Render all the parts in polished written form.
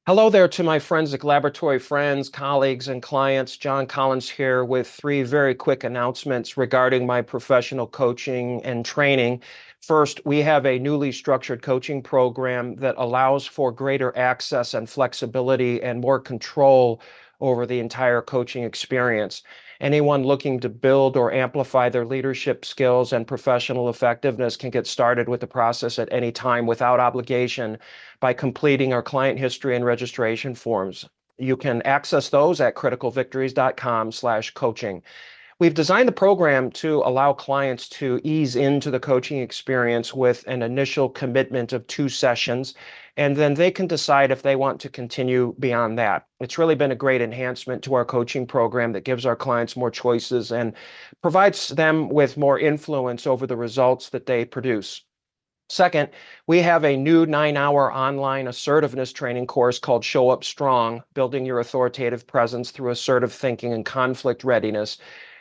Hello there to my forensic laboratory friends, colleagues, and clients. John Collins here with three very quick announcements regarding my professional coaching and training. First, we have a newly structured coaching program that allows for greater access and flexibility and more control over the entire coaching experience. Anyone looking to build or amplify their leadership skills and professional effectiveness can get started with the process at any time without obligation by completing our client history and registration forms. You can access those at criticalvictories.com/coaching. We've designed the program to allow clients to ease into the coaching experience with an initial commitment of 2 sessions, and then they can decide if they want to continue beyond that. It's really been a great enhancement to our coaching program that gives our clients more choices and provides them with more influence over the results that they produce. Second, we have a new 9-hour online assertiveness training course called Show Up Strong, Building Your Authoritative Presence Through Assertive Thinking and Conflict Readiness.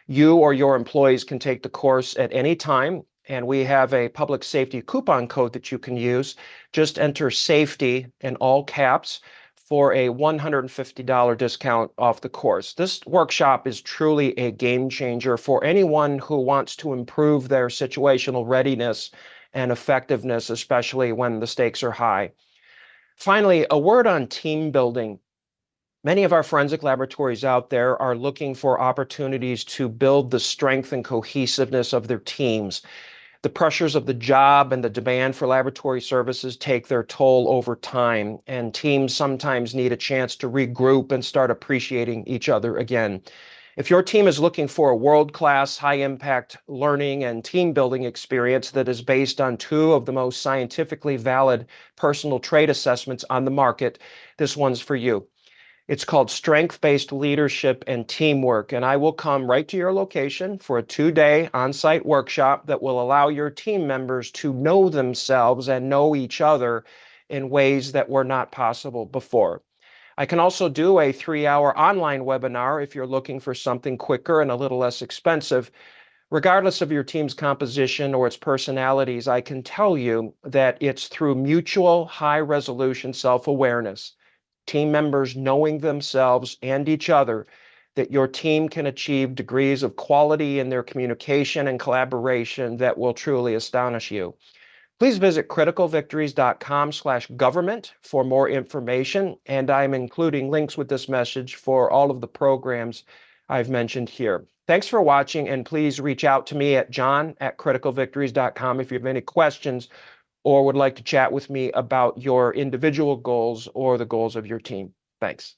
You or your employees can take the course at any time, and we have a public safety coupon code that you can use. Just enter SAFETY in all caps for a $150 discount off the course. This workshop is truly a game changer for anyone who wants to improve their situational readiness and effectiveness, especially when the stakes are high. Finally, a word on team building. Many of our forensic laboratories out there are looking for opportunities to build the strength and cohesiveness of their teams. The pressures of the job and the demand for laboratory services take their toll over time, and teams sometimes need a chance to regroup and start appreciating each other again. If your team is looking for a world-class, high-impact learning and team-building experience that is based on two of the most scientifically valid personal trait assessments on the market, this one's for you. It's called Strength-Based Leadership and Teamwork, and I will come right to your location for a 2-day on-site workshop that will allow your team members to know themselves and know each other in ways that were not possible before. I can also do a 3-hour online webinar if you're looking for something quicker and a little less expensive. Regardless of your team's composition or its personalities, I can tell you that it's through mutual high-resolution self-awareness, team members knowing themselves and each other, that your team can achieve degrees of quality in their communication and collaboration that will truly astonish you. Please visit criticalvictories.com/government for more information, and I'm including links with this message for all of the programs I've mentioned here. Thanks for watching, and please reach out to me at john@criticalvictories.com if you have any questions or would like to chat with me about your individual goals or the goals of your team. Thanks.